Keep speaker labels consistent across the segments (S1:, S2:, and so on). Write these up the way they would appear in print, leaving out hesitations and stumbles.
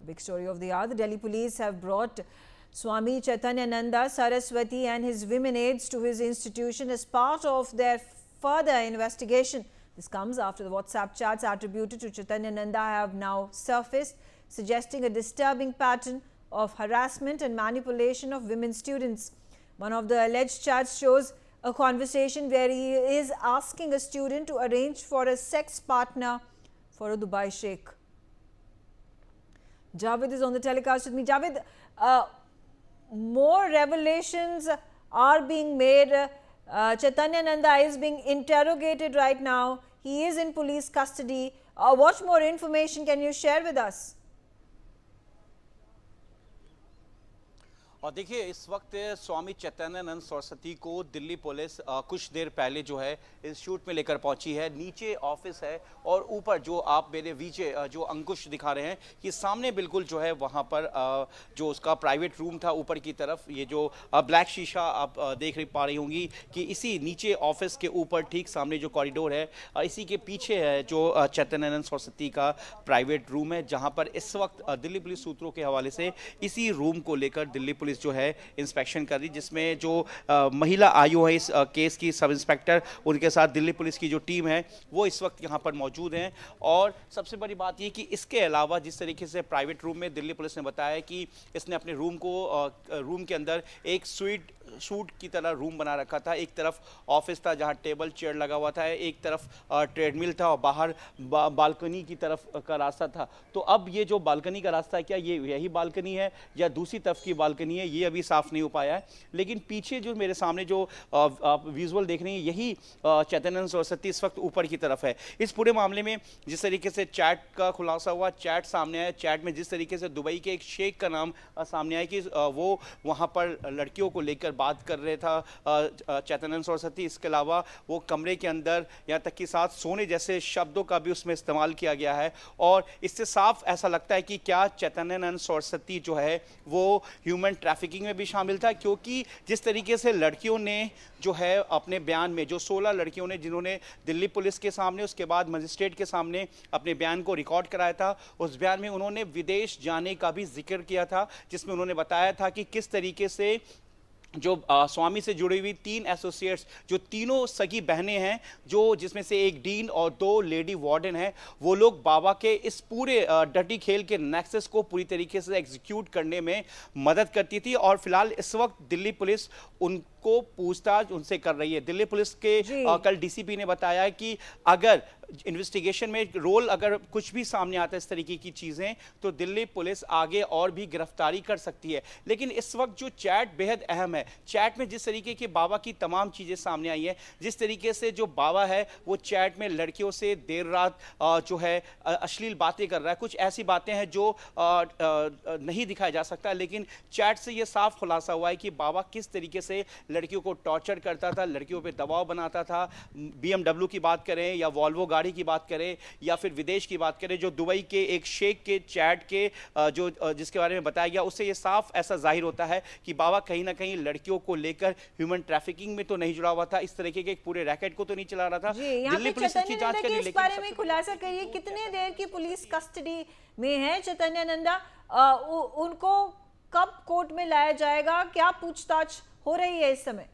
S1: Big story of the hour. The Delhi police have brought Swami Chaitanyananda Saraswati and his women aides to his institution as part of their further investigation. This comes after the WhatsApp chats attributed to Chaitanyananda have now surfaced, suggesting a disturbing pattern of harassment and manipulation of women students. One of the alleged chats shows a conversation where he is asking a student to arrange for a sex partner for a Dubai Sheikh. Javed is on the telecast with me. Javed, more revelations are being made. Chaitanyananda is being interrogated right now. He is in police custody. What more information can you share with us?
S2: और देखिए, इस वक्त स्वामी चैतन्यानंद सरस्वती को Delhi police कुछ देर पहले जो है institute में लेकर पहुंची है। नीचे ऑफिस है और ऊपर जो आप मेरे नीचे जो अंकुश दिखा रहे हैं कि सामने बिल्कुल जो है वहां पर जो उसका प्राइवेट रूम था ऊपर की तरफ, ये जो ब्लैक शीशा आप देख पा रही होंगी कि इसी नीचे ऑफिस के ऊपर ठीक सामने जो कॉरिडोर है, इसी के पीछे है जो चैतन्यानंद सरस्वती का प्राइवेट रूम है, जहाँ पर इस वक्त दिल्ली पुलिस सूत्रों के हवाले से इसी रूम को लेकर दिल्ली पुलिस जो है इंस्पेक्शन कर रही, जिसमें जो महिला आयु है इस केस की सब इंस्पेक्टर, उनके साथ दिल्ली पुलिस की जो टीम है वो इस वक्त यहाँ पर मौजूद हैं। और सबसे बड़ी बात ये कि इसके अलावा जिस तरीके से प्राइवेट रूम में दिल्ली पुलिस ने बताया कि इसने अपने रूम के अंदर एक सूट की तरह रूम बना रखा था। एक तरफ ऑफिस था जहां टेबल चेयर लगा हुआ था, एक तरफ ट्रेडमिल था और बाहर बालकनी की तरफ का रास्ता था। तो अब ये जो बालकनी का रास्ता है, क्या ये यही बालकनी है या दूसरी तरफ की बालकनी है, ये अभी साफ नहीं हो पाया है। लेकिन पीछे जो मेरे सामने जो आप विजुअल देख रहे हैं, यही चैतन्यानंद सरस्वती इस वक्त ऊपर की तरफ है। इस पूरे मामले में जिस तरीके से चैट का खुलासा हुआ, चैट सामने आया, चैट में जिस तरीके से दुबई के एक शेख का नाम सामने आया कि वो वहाँ पर लड़कियों को लेकर बात कर रहे था चैतन्यानंद सरस्वती। इसके अलावा वो कमरे के अंदर यहाँ तक कि साथ सोने जैसे शब्दों का भी उसमें इस्तेमाल किया गया है। और इससे साफ ऐसा लगता है कि क्या चैतन्यानंद सरस्वती जो है वो ह्यूमन ट्रैफिकिंग में भी शामिल था, क्योंकि जिस तरीके से लड़कियों ने जो है अपने बयान में, जो 16 लड़कियों ने जिन्होंने दिल्ली पुलिस के सामने उसके बाद मजिस्ट्रेट के सामने अपने बयान को रिकॉर्ड कराया था, उस बयान में उन्होंने विदेश जाने का भी जिक्र किया था, जिसमें उन्होंने बताया था कि किस तरीके से जो स्वामी से जुड़ी हुई 3 एसोसिएट्स, जो तीनों सगी बहनें हैं, जो जिसमें से एक डीन और 2 लेडी वार्डन हैं, वो लोग बाबा के इस पूरे डटी खेल के नेक्सस को पूरी तरीके से एग्जीक्यूट करने में मदद करती थी। और फिलहाल इस वक्त दिल्ली पुलिस उनको पूछताछ उनसे कर रही है। दिल्ली पुलिस के कल डीसीपी ने बताया कि अगर इन्वेस्टिगेशन में रोल अगर कुछ भी सामने आता है इस तरीके की चीजें, तो दिल्ली पुलिस आगे और भी गिरफ्तारी कर सकती है। लेकिन इस वक्त जो चैट बेहद अहम है, चैट में जिस तरीके की बाबा की तमाम चीजें सामने आई है, जिस तरीके से जो बाबा है वो चैट में लड़कियों से देर रात जो है अश्लील बातें कर रहा है। कुछ ऐसी बातें हैं जो नहीं दिखाया जा सकता, लेकिन चैट से ये साफ खुलासा हुआ है कि बाबा किस तरीके से लड़कियों को टॉर्चर करता था, लड़कियों पे दबाव बनाता था। BMW की बात करें या वॉल्वो गाड़ी की बात करें या फिर विदेश की बात करें, जो दुबई के एक शेख के चैट के जो जिसके बारे में बताया गया, उससे ये साफ ऐसा जाहिर होता है कि बाबा कहीं ना कहीं लड़कियों को लेकर ह्यूमन ट्रैफिकिंग में तो नहीं जुड़ा हुआ था, इस तरीके के एक पूरे रैकेट को तो नहीं चला रहा था। दिल्ली पुलिस इसकी जांच कर रही है।
S1: इस बारे में खुलासा करिए, कितने देर की पुलिस कस्टडी में है चैतन्यानंदा? उनको कब कोर्ट में लाया जाएगा? क्या पूछताछ हो रही है इस समय?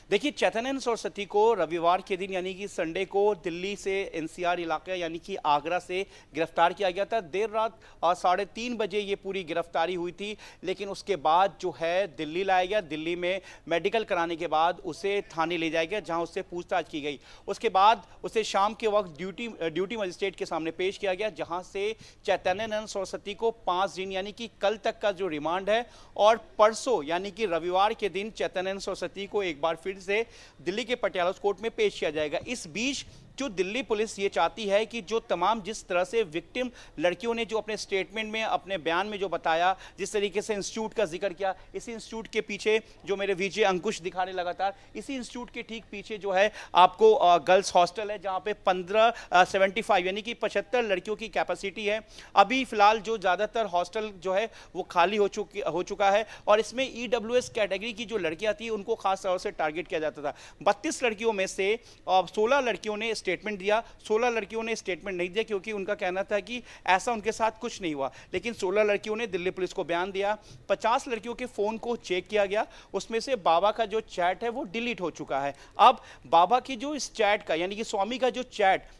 S2: देखिए, चैतन्यानंद सरस्वती को रविवार के दिन यानी कि संडे को दिल्ली से NCR इलाके यानी कि आगरा से गिरफ्तार किया गया था। देर रात 3:30 बजे ये पूरी गिरफ्तारी हुई थी, लेकिन उसके बाद जो है दिल्ली लाया गया। दिल्ली में मेडिकल कराने के बाद उसे थाने ले जाया गया, जहां उससे पूछताछ की गई। उसके बाद उसे शाम के वक्त ड्यूटी मजिस्ट्रेट के सामने पेश किया गया, जहां से चैतन्यानंद सरस्वती को 5 दिन यानी कि कल तक का जो रिमांड है, और परसों यानी कि रविवार के दिन चैतन्यानंद सरस्वती को एक बार फिर से दिल्ली के पटियाला कोर्ट में पेश किया जाएगा। इस बीच जो दिल्ली पुलिस ये चाहती है कि जो तमाम जिस तरह से विक्टिम लड़कियों ने जो अपने स्टेटमेंट में, अपने बयान में जो बताया, जिस तरीके से इंस्टीट्यूट का जिक्र किया, इसी इंस्टीट्यूट के पीछे जो मेरे विजय अंकुश दिखा रहे लगातार, इसी इंस्टीट्यूट के ठीक पीछे जो है आपको गर्ल्स हॉस्टल है, जहां पे 75 यानी कि 75 लड़कियों की कैपेसिटी है। अभी फिलहाल जो ज्यादातर हॉस्टल जो है वो खाली हो चुका है, और इसमें EWS कैटेगरी की जो लड़कियां थी उनको खास तौर से टारगेट किया जाता था। 32 लड़कियों में से 16 लड़कियों ने स्टेटमेंट दिया। 16 लड़कियों ने स्टेटमेंट नहीं दिया क्योंकि उनका कहना था कि ऐसा उनके साथ कुछ नहीं हुआ, लेकिन 16 लड़कियों ने दिल्ली पुलिस को बयान दिया। 50 लड़कियों के फ़ोन को चेक किया गया, उसमें से बाबा का जो चैट है वो डिलीट हो चुका है। अब बाबा की जो इस चैट का, यानी कि स्वामी का जो चैट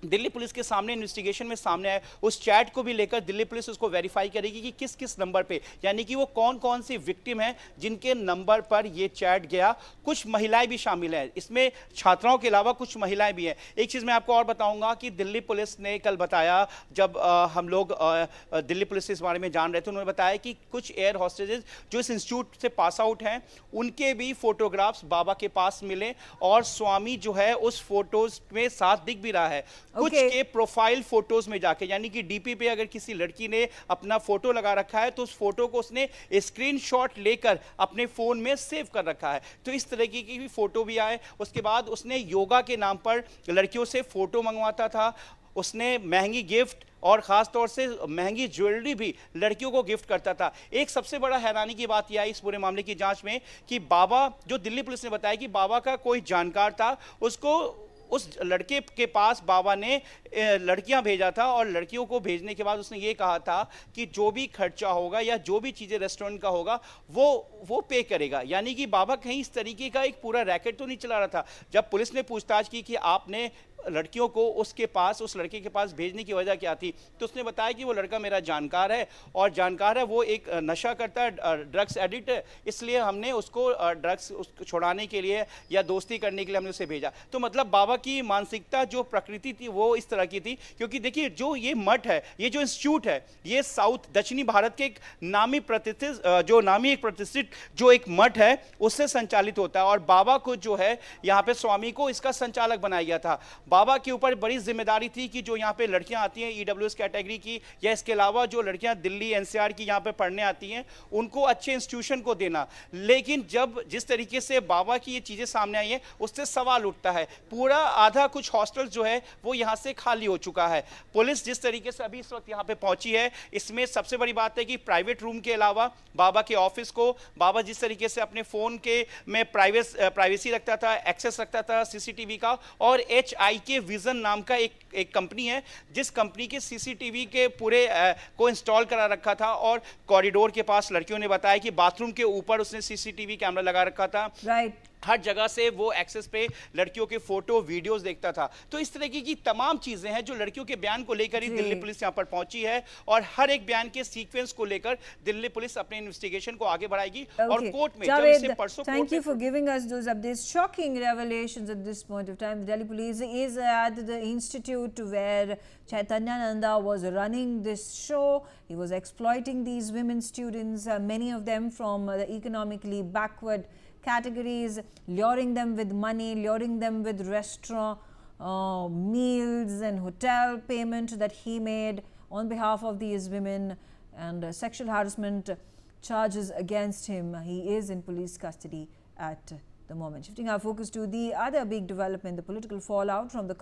S2: दिल्ली पुलिस के सामने इन्वेस्टिगेशन में सामने आया, उस चैट को भी लेकर दिल्ली पुलिस उसको वेरीफाई करेगी कि किस किस नंबर पे, यानी कि वो कौन कौन सी विक्टिम है जिनके नंबर पर ये चैट गया। कुछ महिलाएं भी शामिल हैं इसमें, छात्राओं के अलावा कुछ महिलाएं भी हैं। एक चीज़ मैं आपको और बताऊंगा कि दिल्ली पुलिस ने कल बताया, जब हम लोग दिल्ली पुलिस से इस बारे में जान रहे थे, उन्होंने बताया कि कुछ एयर हॉस्टेजेस जो इस इंस्टीट्यूट से पास आउट हैं उनके भी फोटोग्राफ्स बाबा के पास मिले और स्वामी जो है उस फोटोज में साथ दिख भी रहा है। कुछ के प्रोफाइल फोटोज में जाके, यानी कि डीपी पे अगर किसी लड़की ने अपना फोटो लगा रखा है तो उस फोटो को उसने स्क्रीनशॉट लेकर अपने फोन में सेव कर रखा है। तो इस तरह की भी फोटो भी आए। उसके बाद उसने योगा के नाम पर लड़कियों से फोटो मंगवाता था, उसने महंगी गिफ्ट और ख़ास तौर से महंगी ज्वेलरी भी लड़कियों को गिफ्ट करता था। एक सबसे बड़ा हैरानी की बात यह आई इस पूरे मामले की जांच में कि बाबा, जो दिल्ली पुलिस ने बताया कि बाबा का कोई जानकार था, उसको उस लड़के के पास बाबा ने लड़कियां भेजा था और लड़कियों को भेजने के बाद उसने ये कहा था कि जो भी खर्चा होगा या जो भी चीज़ें रेस्टोरेंट का होगा वो पे करेगा। यानी कि बाबा कहीं इस तरीके का एक पूरा रैकेट तो नहीं चला रहा था। जब पुलिस ने पूछताछ की कि आपने लड़कियों को उस लड़के के पास भेजने की वजह क्या थी, तो उसने बताया कि वो लड़का मेरा जानकार है और जानकार है, वो एक नशा करता है, ड्रग्स एडिक्ट है, इसलिए हमने उसको ड्रग्स छुड़ाने के लिए या दोस्ती करने के लिए हमने उसे भेजा। तो मतलब बाबा की मानसिकता, जो प्रकृति थी वो इस तरह की थी। क्योंकि देखिए, जो ये मठ है, ये जो इंस्टीट्यूट है, ये साउथ दक्षिणी भारत के एक नामी प्रतिष्ठित जो एक मठ है उससे संचालित होता है और बाबा को जो है यहाँ पे स्वामी को इसका संचालक बनाया गया था। बाबा के ऊपर बड़ी जिम्मेदारी थी कि जो यहाँ पे लड़कियां आती हैं ईडब्ल्यूएस कैटेगरी की या इसके अलावा जो लड़कियां दिल्ली एनसीआर की यहाँ पे पढ़ने आती हैं उनको अच्छे इंस्टीट्यूशन को देना। लेकिन जब जिस तरीके से बाबा की ये चीज़ें सामने आई हैं उससे सवाल उठता है। पूरा आधा कुछ हॉस्टल जो है वो यहाँ से खाली हो चुका है। पुलिस जिस तरीके से अभी इस वक्त यहाँ पे पहुंची है, इसमें सबसे बड़ी बात है कि प्राइवेट रूम के अलावा बाबा के ऑफिस को, बाबा जिस तरीके से अपने फ़ोन के में प्राइवेसी रखता था, एक्सेस रखता था सीसीटीवी का, और HIK विजन नाम का एक कंपनी है जिस कंपनी के सीसीटीवी के पूरे को इंस्टॉल करा रखा था। और कॉरिडोर के पास लड़कियों ने बताया कि बाथरूम के ऊपर उसने सीसीटीवी कैमरा लगा रखा था।
S1: राइट।
S2: हर जगह से वो एक्सेस पे लड़कियों के फोटो वीडियोस देखता था। तो इस तरह की तमाम चीजें हैं जो लड़कियों के बयान को लेकर ही दिल्ली पुलिस यहां पर पहुंची है और हर एक बयान के सीक्वेंस को लेकर दिल्ली पुलिस अपने इन्वेस्टिगेशन को आगे बढ़ाएगी। और कोर्ट में जब इसे परसों
S1: Thank you for giving us those updates. Shocking revelations at this point of time. The Delhi police is at the institute where Chaitanya Nanda was running this show. He was exploiting these women students, many of them from the economically backward categories, luring them with money, luring them with restaurant meals and hotel payment that he made on behalf of these women, and sexual harassment charges against him. He is in police custody at the moment. Shifting our focus to the other big development, the political fallout from the